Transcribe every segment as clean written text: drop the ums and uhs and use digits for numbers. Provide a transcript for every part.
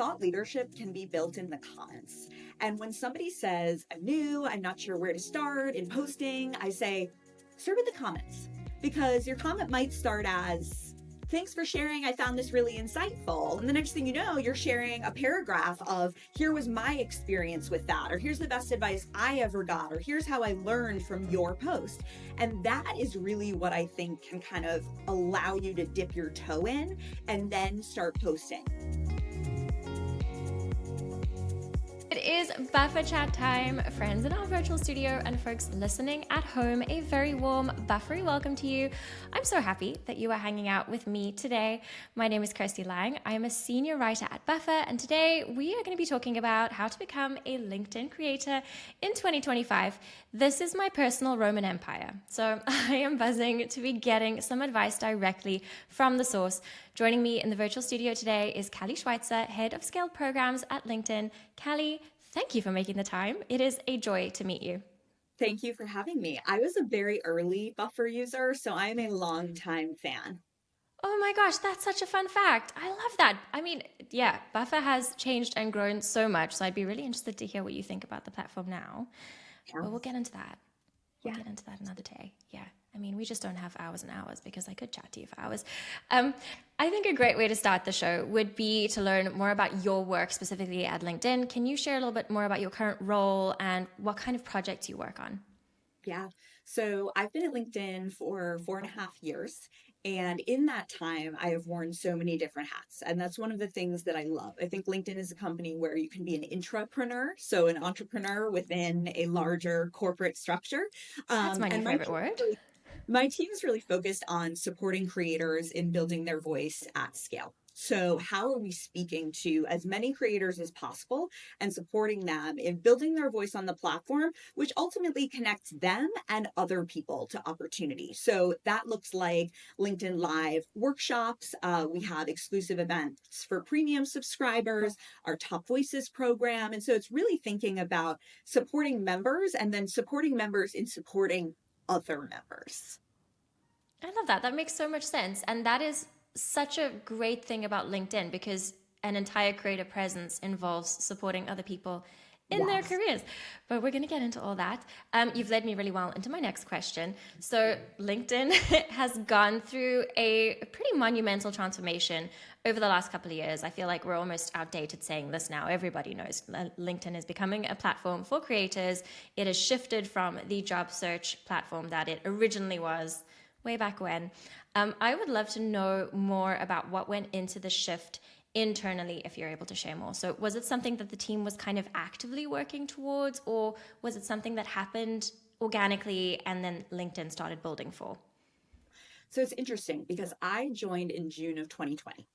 thought leadership can be built in the comments. And when somebody says, I'm new, I'm not sure where to start in posting, I say, start with the comments. Because your comment might start as, thanks for sharing, I found this really insightful. And the next thing you know, you're sharing a paragraph of, here was my experience with that, or here's the best advice I ever got, or here's how I learned from your post. And that is really what I think can kind of allow you to dip your toe in and then start posting. It is Buffer Chat time, friends in our virtual studio and folks listening at home. A very warm, buffery welcome to you. I'm so happy that you are hanging out with me today. My name is Kirsty Lang. I am a senior writer at Buffer, and today we are going to be talking about how to become a LinkedIn creator in 2025. This is my personal Roman Empire, so I am buzzing to be getting some advice directly from the source. Joining me in the virtual studio today is Callie Schweitzer, Head of Scaled Programs at LinkedIn. Callie, thank you for making the time. It is a joy to meet you. Thank you for having me. I was a very early Buffer user, so I'm a longtime fan. Oh my gosh, that's such a fun fact. I love that. I mean, yeah, Buffer has changed and grown so much, so I'd be really interested to hear what you think about the platform now. Yeah. But we'll get into that. We'll Yeah. get into that another day. Yeah. I mean, we just don't have hours and hours because I could chat to you for hours. I think a great way to start the show would be to learn more about your work specifically at LinkedIn. Can you share a little bit more about your current role and what kind of projects you work on? Yeah. So I've been at LinkedIn for 4.5 years. And in that time, I have worn so many different hats. And that's one of the things that I love. I think LinkedIn is a company where you can be an intrapreneur, so an entrepreneur within a larger corporate structure. That's my new And favorite word. my team is really focused on supporting creators in building their voice at scale. So, how are we speaking to as many creators as possible and supporting them in building their voice on the platform, which ultimately connects them and other people to opportunity? So, that looks like LinkedIn Live workshops. We have exclusive events for premium subscribers, our Top Voices program. And so, it's really thinking about supporting members and then supporting members in supporting other members. I love that. That makes so much sense. And that is such a great thing about LinkedIn because an entire creative presence involves supporting other people in their Yes. careers. But we're going to get into all that. You've led me really well into my next question. So, LinkedIn has gone through a pretty monumental transformation over the last couple of years. I feel like we're almost outdated saying this now. Everybody knows LinkedIn is becoming a platform for creators. It has shifted from the job search platform that it originally was way back when. I would love to know more about what went into the shift internally, if you're able to share more. So was it something that the team was kind of actively working towards, or was it something that happened organically and then LinkedIn started building for? So it's interesting because I joined in June of 2020.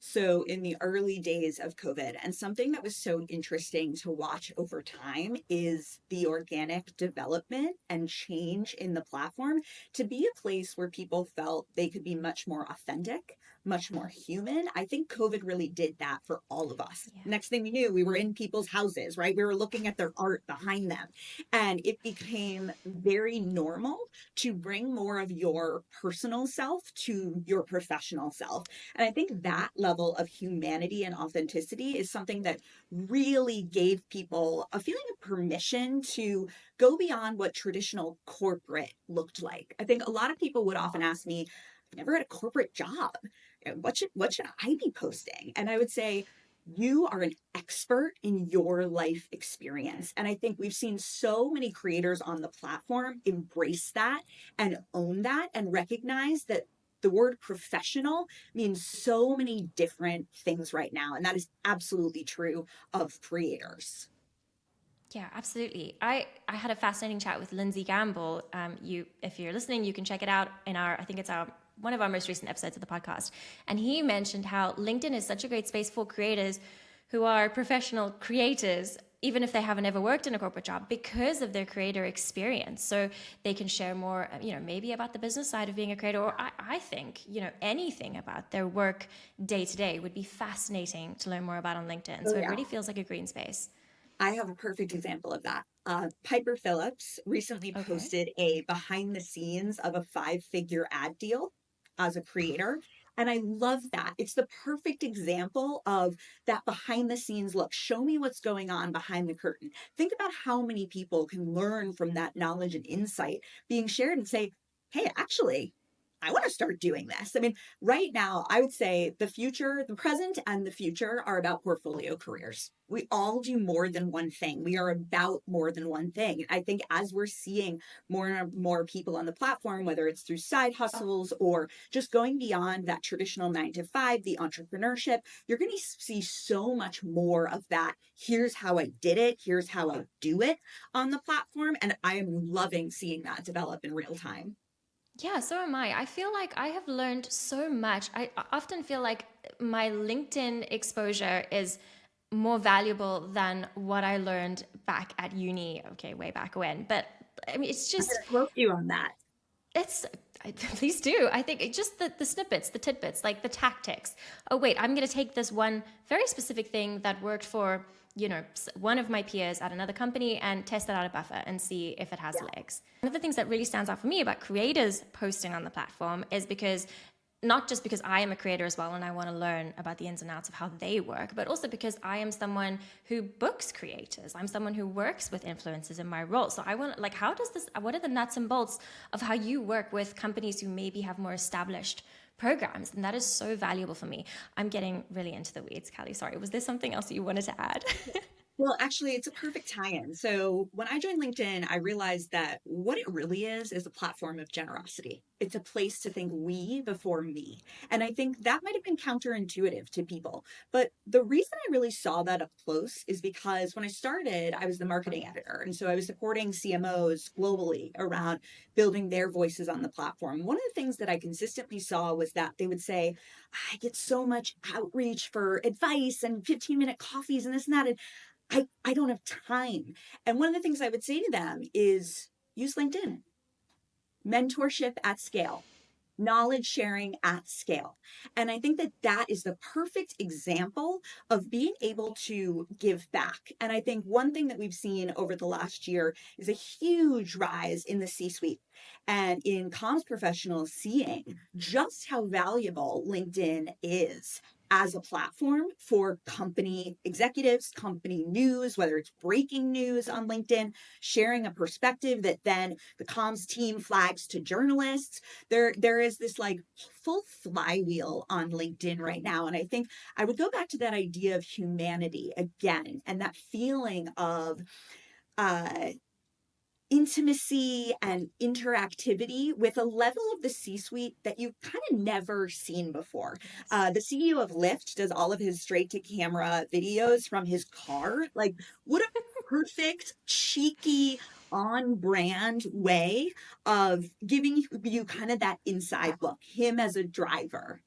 So in the early days of COVID, and something that was so interesting to watch over time is the organic development and change in the platform to be a place where people felt they could be much more authentic, much more human. I think COVID really did that for all of us. Yeah. Next thing we knew, we were in people's houses, right? We were looking at their art behind them. And it became very normal to bring more of your personal self to your professional self. And I think that level of humanity and authenticity is something that really gave people a feeling of permission to go beyond what traditional corporate looked like. I think a lot of people would often ask me, I've never had a corporate job. What should I be posting? And I would say, you are an expert in your life experience. And I think we've seen so many creators on the platform embrace that and own that and recognize that the word professional means so many different things right now. And that is absolutely true of creators. Yeah, absolutely. I had a fascinating chat with Lindsay Gamble. If you're listening, you can check it out in I think it's one of our most recent episodes of the podcast. And he mentioned how LinkedIn is such a great space for creators who are professional creators, even if they haven't ever worked in a corporate job, because of their creator experience. So they can share more, maybe about the business side of being a creator, or I think, anything about their work day to day would be fascinating to learn more about on LinkedIn. So Oh, it yeah. really feels like a green space. I have a perfect example of that. Piper Phillips recently Okay. posted a behind the scenes of a 5-figure ad deal as a creator. And I love that. It's the perfect example of that behind the scenes look. Show me what's going on behind the curtain. Think about how many people can learn from that knowledge and insight being shared and say, hey, actually, I want to start doing this. I mean, right now, I would say the future, the present and the future are about portfolio careers. We all do more than one thing. We are about more than one thing. I think as we're seeing more and more people on the platform, whether it's through side hustles or just going beyond that traditional 9 to 5, the entrepreneurship, you're going to see so much more of that. Here's how I did it. Here's how I do it on the platform. And I am loving seeing that develop in real time. Yeah, so am I. I feel like I have learned so much. I often feel like my LinkedIn exposure is more valuable than what I learned back at uni. Okay, way back when. But I mean, it's I'm just, going to quote you on that. it's, please do. I think it just the snippets, the tidbits, like the tactics. Oh, wait, I'm going to take this one very specific thing that worked for, one of my peers at another company and test it out a buffer and see if it has Yeah. legs. One of the things that really stands out for me about creators posting on the platform is because not just because I am a creator as well and I want to learn about the ins and outs of how they work, but also because I am someone who books creators. I'm someone who works with influencers in my role. So I want, like, how does this, what are the nuts and bolts of how you work with companies who maybe have more established programs? And that is so valuable for me. I'm getting really into the weeds, Callie. Sorry. Was there something else you wanted to add? Well, actually, it's a perfect tie-in. So when I joined LinkedIn, I realized that what it really is a platform of generosity. It's a place to think we before me. And I think that might have been counterintuitive to people. But the reason I really saw that up close is because when I started, I was the marketing editor. And so I was supporting CMOs globally around building their voices on the platform. One of the things that I consistently saw was that they would say, I get so much outreach for advice and 15-minute coffees and this and that. And I don't have time. And one of the things I would say to them is use LinkedIn, mentorship at scale, knowledge sharing at scale. And I think that that is the perfect example of being able to give back. And I think one thing that we've seen over the last year is a huge rise in the C suite and in comms professionals seeing just how valuable LinkedIn is as a platform for company executives, company news, whether it's breaking news on LinkedIn, sharing a perspective that then the comms team flags to journalists. There is this like full flywheel on LinkedIn right now. And I think I would go back to that idea of humanity again and that feeling of uh intimacy and interactivity with a level of the C-suite that you've kind of never seen before. Yes. The CEO of Lyft does all of his straight to camera videos from his car. Like, what a perfect, cheeky, on brand way of giving you kind of that inside look, him as a driver.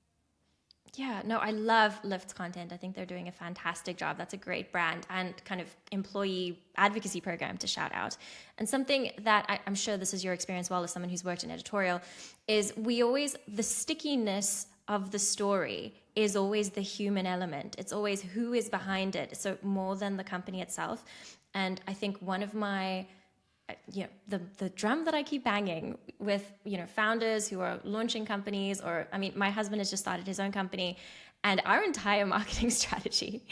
Yeah, no, I love Lyft's content. I think they're doing a fantastic job. That's a great brand and kind of employee advocacy program to shout out. And something that I'm sure this is your experience well as someone who's worked in editorial is the stickiness of the story is always the human element. It's always who is behind it. So more than the company itself. And I think one of my the drum that I keep banging with founders who are launching companies, or I mean my husband has just started his own company and our entire marketing strategy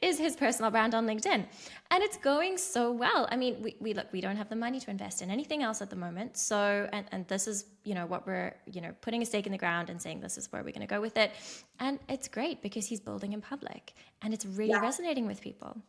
is his personal brand on LinkedIn, and it's going so well. I mean we don't have the money to invest in anything else at the moment, so and this is what we're putting a stake in the ground and saying this is where we're going to go with it, and it's great because he's building in public and it's really Yeah. resonating with people.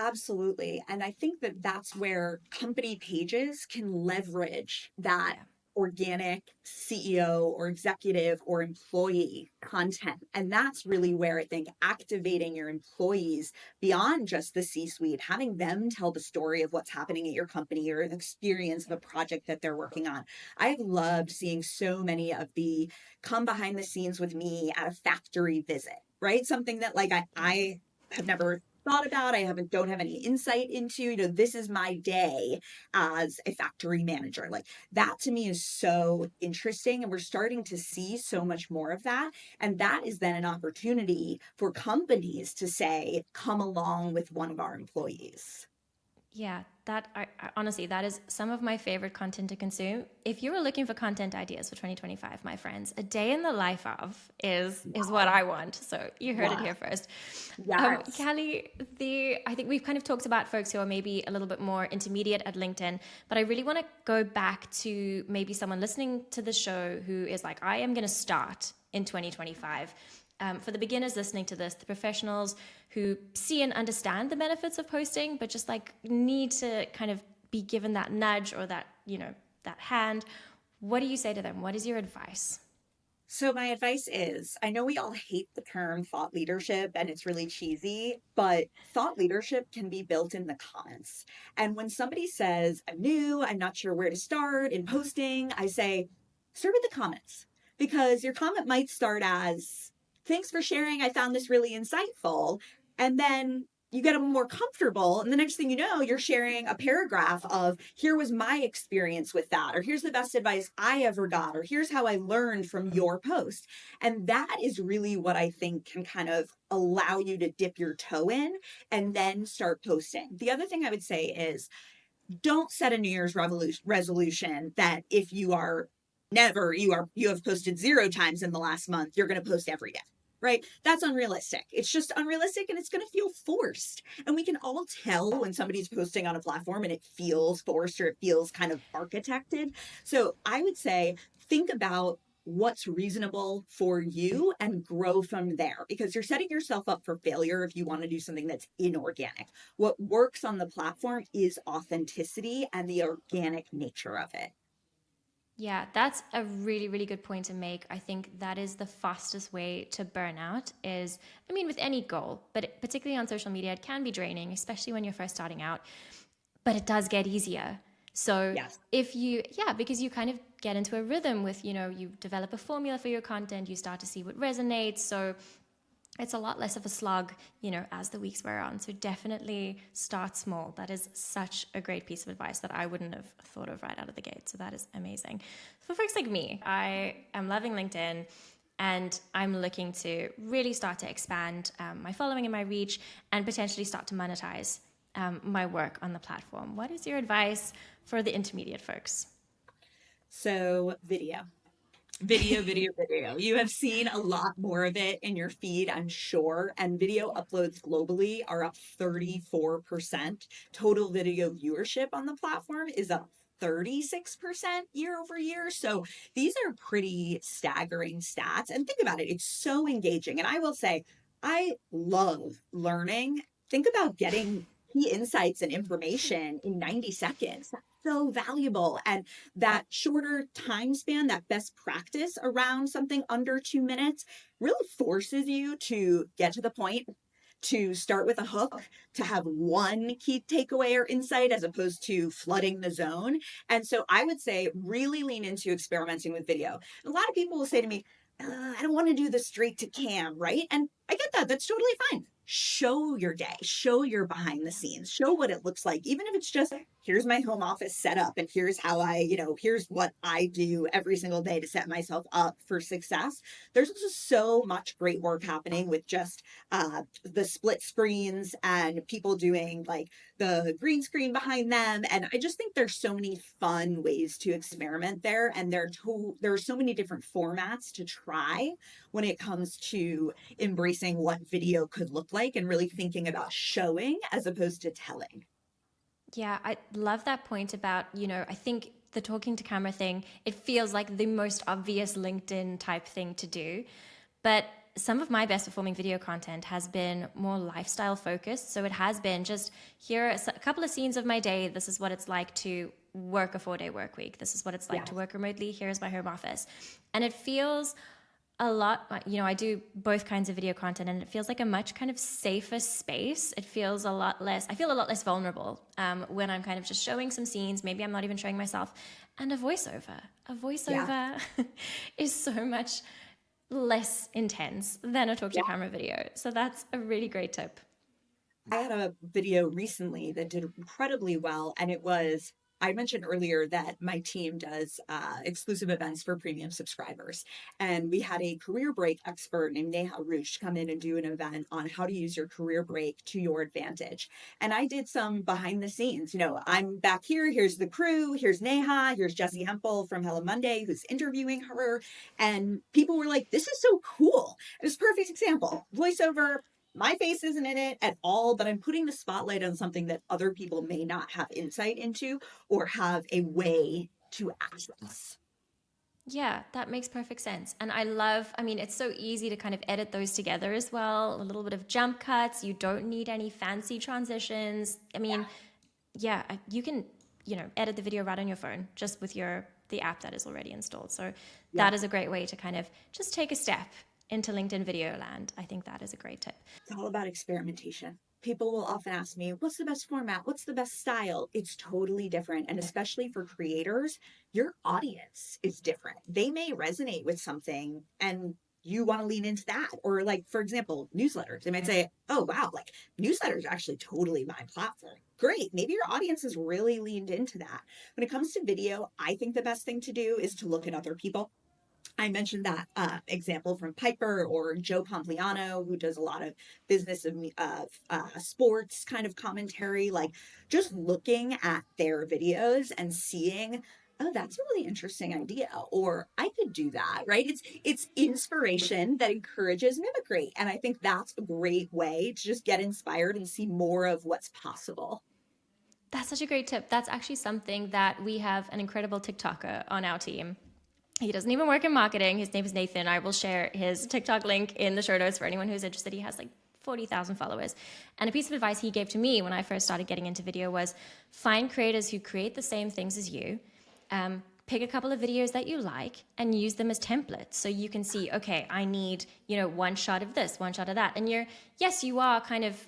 Absolutely. And I think that that's where company pages can leverage that Yeah. organic CEO or executive or employee content. And that's really where I think activating your employees beyond just the C suite, having them tell the story of what's happening at your company or an experience of a project that they're working on. I've loved seeing so many of the come behind the scenes with me at a factory visit, right? Something that like I have never thought about, I haven't don't have any insight into. This is my day as a factory manager. Like that to me is so interesting, and we're starting to see so much more of that. And that is then an opportunity for companies to say, come along with one of our employees. Yeah, honestly, that is some of my favorite content to consume. If you were looking for content ideas for 2025, my friends, a day in the life of is what Wow. I want. So you heard it Yeah. here first. Yes. Callie, I think we've kind of talked about folks who are maybe a little bit more intermediate at LinkedIn, but I really want to go back to maybe someone listening to the show who is like, I am going to start in 2025. For the beginners listening to this, the professionals who see and understand the benefits of posting, but just like need to kind of be given that nudge or that, that hand. What do you say to them? What is your advice? So, my advice is I know we all hate the term thought leadership and it's really cheesy, but thought leadership can be built in the comments. And when somebody says, I'm new, I'm not sure where to start in posting, I say, start with the comments because your comment might start as, thanks for sharing. I found this really insightful. And then you get them more comfortable. And the next thing you know, you're sharing a paragraph of here was my experience with that, or here's the best advice I ever got, or here's how I learned from your post. And that is really what I think can kind of allow you to dip your toe in and then start posting. The other thing I would say is don't set a New Year's resolution that if you are never, you have posted 0 times in the last month, you're going to post every day. Right? That's unrealistic. It's just unrealistic and it's going to feel forced. And we can all tell when somebody's posting on a platform and it feels forced or it feels kind of architected. So I would say think about what's reasonable for you and grow from there because you're setting yourself up for failure if you want to do something that's inorganic. What works on the platform is authenticity and the organic nature of it. Yeah, that's a really, really good point to make. I think that is the fastest way to burn out is, I mean, with any goal, but particularly on social media, it can be draining, especially when you're first starting out, but it does get easier. So Yes. because you kind of get into a rhythm with, you develop a formula for your content, you start to see what resonates. So it's a lot less of a slog, as the weeks wear on. So definitely start small. That is such a great piece of advice that I wouldn't have thought of right out of the gate. So that is amazing. For folks like me, I am loving LinkedIn and I'm looking to really start to expand my following and my reach and potentially start to monetize my work on the platform. What is your advice for the intermediate folks? So, video. You have seen a lot more of it in your feed, I'm sure. And video uploads globally are up 34%. Total video viewership on the platform is up 36% year over year. So these are pretty staggering stats. And think about it, it's so engaging. And I will say, I love learning. Think about getting key insights and information in 90 seconds. That's so valuable. And that shorter time span, that best practice around something under 2 minutes really forces you to get to the point, to start with a hook, to have one key takeaway or insight as opposed to flooding the zone. And so I would say really lean into experimenting with video. A lot of people will say to me, I don't want to do the straight to cam, right? And I get that. That's totally fine. Show your day, show your behind the scenes, show what it looks like, even if it's just here's my home office setup and here's how here's what I do every single day to set myself up for success. There's just so much great work happening with just the split screens and people doing like the green screen behind them. And I just think there's so many fun ways to experiment there. And there are so many different formats to try when it comes to embracing what video could look like and really thinking about showing as opposed to telling. Yeah, I love that point about, I think the talking to camera thing, it feels like the most obvious LinkedIn type thing to do. But some of my best performing video content has been more lifestyle focused. So it has been just here are a couple of scenes of my day. This is what it's like to work a 4-day work week. This is what it's like to Yes. work remotely. Here's my home office. And it feels a lot, I do both kinds of video content and it feels like a much kind of safer space. It feels a lot less, I feel a lot less vulnerable when I'm kind of just showing some scenes. Maybe I'm not even showing myself. And a Yeah. voiceover is so much less intense than a talk to Yeah. camera video. So that's a really great tip. I had a video recently that did incredibly well, and it was I mentioned earlier that my team does exclusive events for premium subscribers. And we had a career break expert named Neha Roosh come in and do an event on how to use your career break to your advantage. And I did some behind the scenes. I'm back here. Here's the crew. Here's Neha. Here's Jessie Hempel from Hello Monday, who's interviewing her. And people were like, this is so cool. It was a perfect example. Voiceover, my face isn't in it at all, but I'm putting the spotlight on something that other people may not have insight into or have a way to access. Yeah, that makes perfect sense. And I mean, it's so easy to kind of edit those together as well. A little bit of jump cuts. You don't need any fancy transitions. I mean, yeah, you can, edit the video right on your phone just with the app that is already installed. So Yeah. that is a great way to kind of just take a step into LinkedIn video land. I think that is a great tip. It's all about experimentation. People will often ask me, what's the best format? What's the best style? It's totally different. And especially for creators, your audience is different. They may resonate with something and you want to lean into that. Or, like, for example, newsletters. They might say, oh, wow, like newsletters are actually totally my platform. Great. Maybe your audience has really leaned into that. When it comes to video, I think the best thing to do is to look at other people. I mentioned that example from Piper or Joe Pompliano, who does a lot of business of sports kind of commentary, like just looking at their videos and seeing, oh, that's a really interesting idea, or I could do that, right? It's inspiration that encourages mimicry. And I think that's a great way to just get inspired and see more of what's possible. That's such a great tip. That's actually something that we have an incredible TikToker on our team. He doesn't even work in marketing. His name is Nathan. I will share his TikTok link in the show notes for anyone who's interested. He has like 40,000 followers. And a piece of advice he gave to me when I first started getting into video was find creators who create the same things as you. Pick a couple of videos that you like and use them as templates. So you can see, okay, I need, one shot of this, one shot of that. And you are kind of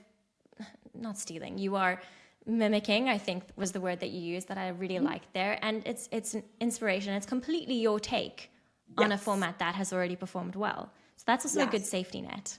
not stealing. You are mimicking, I think was the word that you used that I really liked there. And it's an inspiration. It's completely your take on a Yes. format that has already performed well. So that's also a good Yes. safety net.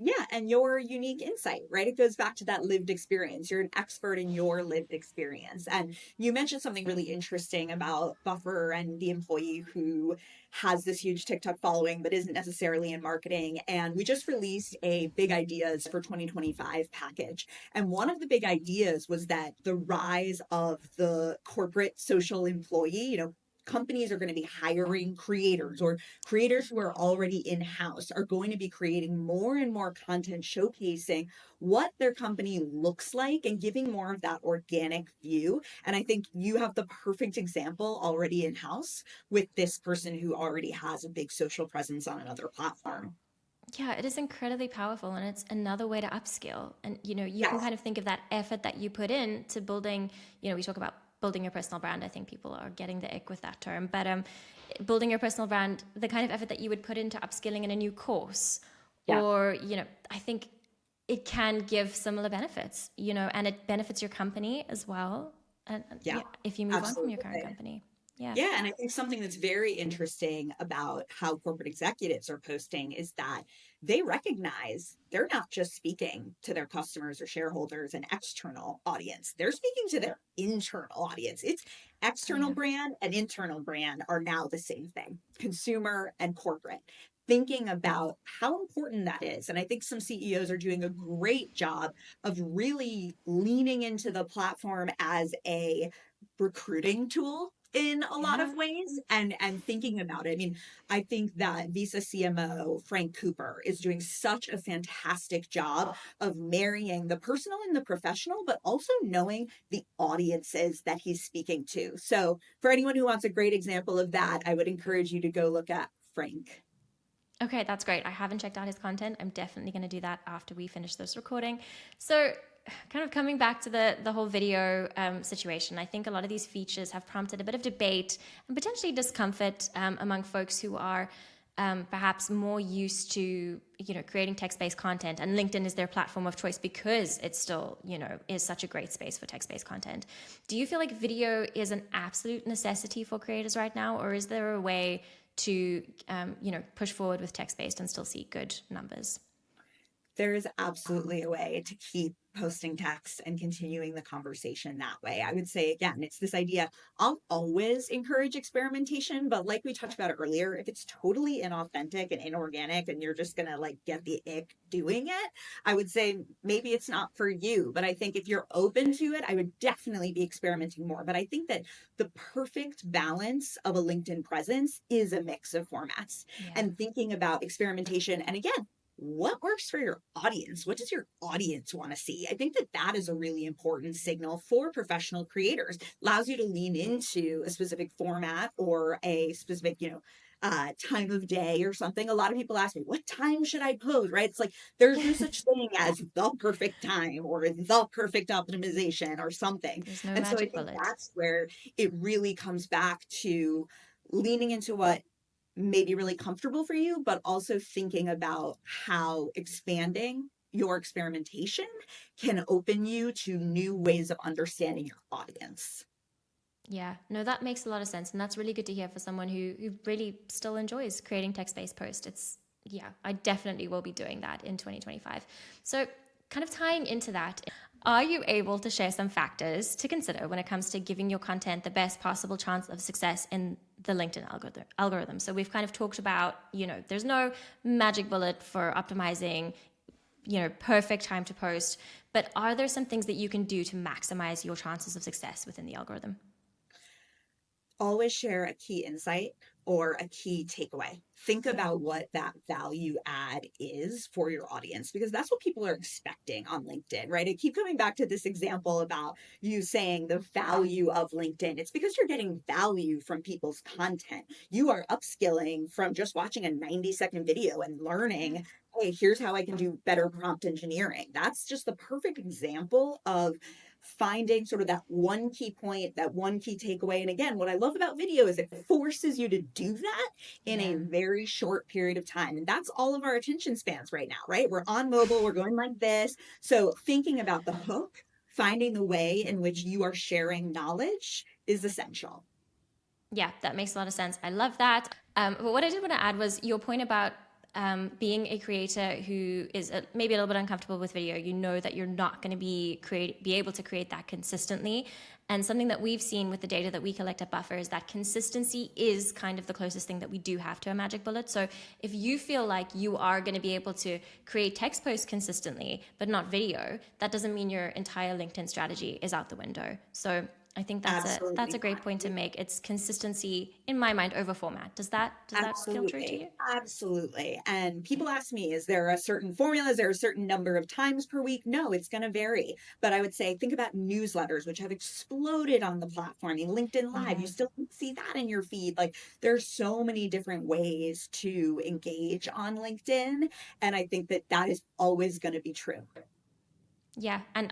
Yeah, and your unique insight, right? It goes back to that lived experience. You're an expert in your lived experience. And you mentioned something really interesting about Buffer and the employee who has this huge TikTok following but isn't necessarily in marketing. And we just released a big ideas for 2025 package. And one of the big ideas was that the rise of the corporate social employee, companies are going to be hiring creators, or creators who are already in house are going to be creating more and more content showcasing what their company looks like and giving more of that organic view. And I think you have the perfect example already in house with this person who already has a big social presence on another platform. Yeah, it is incredibly powerful and it's another way to upskill. And you can Yes. kind of think of that effort that you put in to building, we talk about building your personal brand. I think people are getting the ick with that term, but building your personal brand, the kind of effort that you would put into upskilling in a new course Yeah. or, I think it can give similar benefits, and it benefits your company as well. And Yeah. yeah, if you move on from your current Absolutely. company. Yeah. Yeah, and I think something that's very interesting about how corporate executives are posting is that they recognize they're not just speaking to their customers or shareholders and external audience. They're speaking to their internal audience. It's Oh, external yeah. brand and internal brand are now the same thing, consumer and corporate. Thinking about how important that is. And I think some CEOs are doing a great job of really leaning into the platform as a recruiting tool in a lot Yeah. of ways, and thinking about it. I mean, I think that Visa CMO Frank Cooper is doing such a fantastic job of marrying the personal and the professional, but also knowing the audiences that he's speaking to. So for anyone who wants a great example of that, I would encourage you to go look at Frank. Okay, that's great. I haven't checked out his content. I'm definitely going to do that after we finish this recording. So, kind of coming back to the whole video situation, I think a lot of these features have prompted a bit of debate and potentially discomfort among folks who are perhaps more used to creating text-based content, and LinkedIn is their platform of choice because it's still is such a great space for text-based content. Do you feel like video is an absolute necessity for creators right now, or is there a way to push forward with text-based and still see good numbers? There is absolutely a way to keep posting text and continuing the conversation that way. I would say, again, it's this idea. I'll always encourage experimentation, but like we talked about earlier, if it's totally inauthentic and inorganic and you're just going to like get the ick doing it, I would say maybe it's not for you. But I think if you're open to it, I would definitely be experimenting more. But I think that the perfect balance of a LinkedIn presence is a mix of formats Yeah. and thinking about experimentation. And again, what works for your audience? What does your audience want to see? I think that that is a really important signal for professional creators. Allows you to lean into a specific format or a specific, time of day or something. A lot of people ask me, what time should I post? Right? It's like there's no such thing as the perfect time or the perfect optimization or something. There's no And so I magic think bullet. that's where it really comes back to leaning into what may be really comfortable for you, but also thinking about how expanding your experimentation can open you to new ways of understanding your audience. Yeah, no, that makes a lot of sense. And that's really good to hear for someone who really still enjoys creating text based posts. Yeah, I definitely will be doing that in 2025. So, kind of tying into that, are you able to share some factors to consider when it comes to giving your content the best possible chance of success in the LinkedIn algorithm? So, we've kind of talked about, there's no magic bullet for optimizing, perfect time to post, but are there some things that you can do to maximize your chances of success within the algorithm? Always share a key insight or a key takeaway. Think about what that value add is for your audience because that's what people are expecting on LinkedIn, right? I keep coming back to this example about you saying the value of LinkedIn. It's because you're getting value from people's content. You are upskilling from just watching a 90-second video and learning, hey, here's how I can do better prompt engineering. That's just the perfect example of finding sort of that one key point, that one key takeaway. And again, what I love about video is it forces you to do that in a Yeah. very short period of time. And that's all of our attention spans right now, right? We're on mobile, we're going like this. So thinking about the hook, finding the way in which you are sharing knowledge is essential. Yeah, that makes a lot of sense. I love that. But what I did want to add was your point about being a creator who is maybe a little bit uncomfortable with video. You know that you're not going to be able to create that consistently. And something that we've seen with the data that we collect at Buffer is that consistency is kind of the closest thing that we do have to a magic bullet. So if you feel like you are going to be able to create text posts consistently, but not video, that doesn't mean your entire LinkedIn strategy is out the window. So I think that's a Absolutely great not. point to make. It's consistency in my mind over format. Does that feel true to Absolutely. you? Absolutely. And people ask me, is there a certain formula? Is there a certain number of times per week? No, it's going to vary. But I would say, think about newsletters, which have exploded on the platform. I mean, LinkedIn Live, Yeah. you still see that in your feed. Like, there's so many different ways to engage on LinkedIn. And I think that that is always going to be true. Yeah, and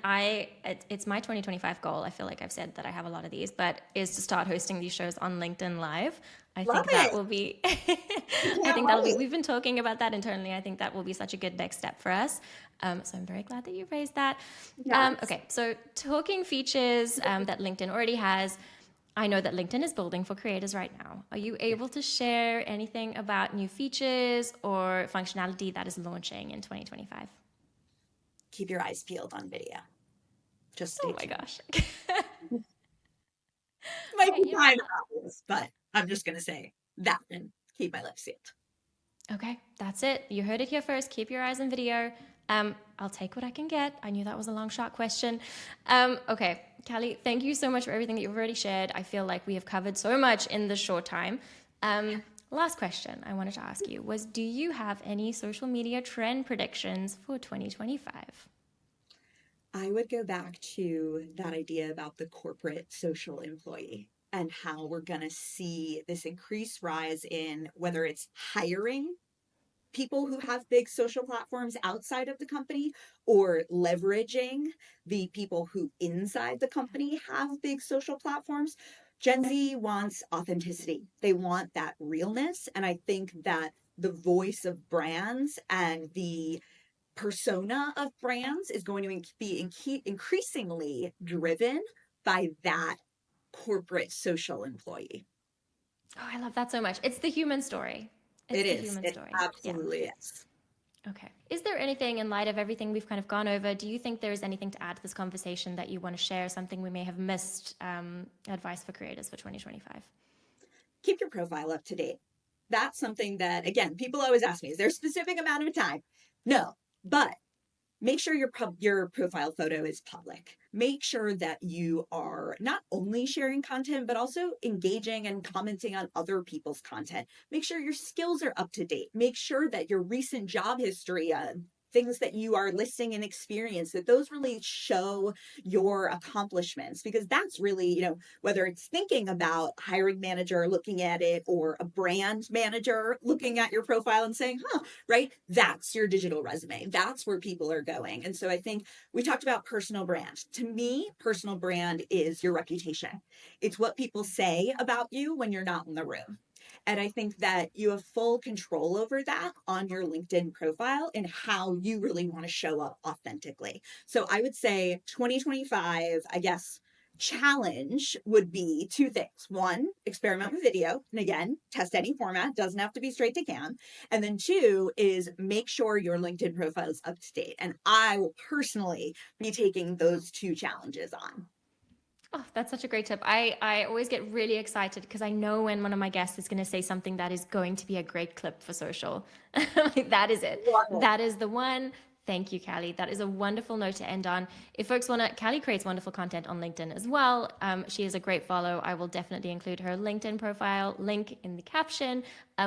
it's my 2025 goal. I feel like I've said that I have a lot of these, but is to start hosting these shows on LinkedIn Live. I Love think that it. will be I I can't think that'll be wait. we've been talking about that internally. I think that will be such a good next step for us. So I'm very glad that you raised that. Yes. Okay, so talking features that LinkedIn already has. I know that LinkedIn is building for creators right now. Are you able to share anything about new features or functionality that is launching in 2025? Keep your eyes peeled on video. Just Oh stay my tuned. gosh. Might Okay, be you know private what? office, but I'm just going to say that and keep my lips sealed. Okay, that's it. You heard it here first. Keep your eyes on video. I'll take what I can get. I knew that was a long shot question. Okay, Callie, thank you so much for everything that you've already shared. I feel like we have covered so much in this short time. Last question I wanted to ask you was, do you have any social media trend predictions for 2025? I would go back to that idea about the corporate social employee and how we're going to see this increased rise in whether it's hiring people who have big social platforms outside of the company or leveraging the people who inside the company have big social platforms. Gen Z wants authenticity. They want that realness. And I think that the voice of brands and the persona of brands is going to be increasingly driven by that corporate social employee. Oh, I love that so much. It's the human story. It's It the is. human It story. Yeah. absolutely is. Okay. Is there anything in light of everything we've kind of gone over, do you think there is anything to add to this conversation that you want to share, something we may have missed, advice for creators for 2025? Keep your profile up to date. That's something that, again, people always ask me, is there a specific amount of time? No, but make sure your profile photo is public. Make sure that you are not only sharing content, but also engaging and commenting on other people's content. Make sure your skills are up to date. Make sure that your recent job history, things that you are listing and experience, that those really show your accomplishments, because that's really, whether it's thinking about hiring manager looking at it, or a brand manager looking at your profile and saying, right, that's your digital resume. That's where people are going. And so I think we talked about personal brand. To me, personal brand is your reputation. It's what people say about you when you're not in the room. And I think that you have full control over that on your LinkedIn profile and how you really want to show up authentically. So I would say 2025, I guess, challenge would be two things. One, experiment with video. And again, test any format, doesn't have to be straight to cam. And then two is make sure your LinkedIn profile is up to date. And I will personally be taking those two challenges on. Oh, that's such a great tip. I always get really excited because I know when one of my guests is going to say something that is going to be a great clip for social. Like, that is it. Wow. That is the one. Thank you, Callie. That is a wonderful note to end on. If folks want to, Callie creates wonderful content on LinkedIn as well. She is a great follow. I will definitely include her LinkedIn profile link in the caption.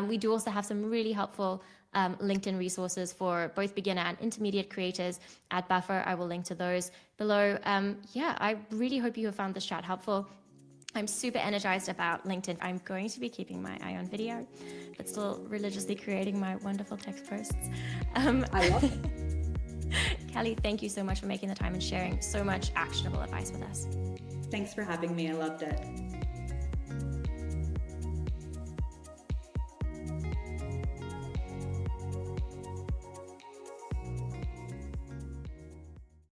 We do also have some really helpful LinkedIn resources for both beginner and intermediate creators at Buffer. I will link to those below. I really hope you have found this chat helpful. I'm super energized about LinkedIn. I'm going to be keeping my eye on video, but still religiously creating my wonderful text posts. I love it. Callie, thank you so much for making the time and sharing so much actionable advice with us. Thanks for having me. I loved it.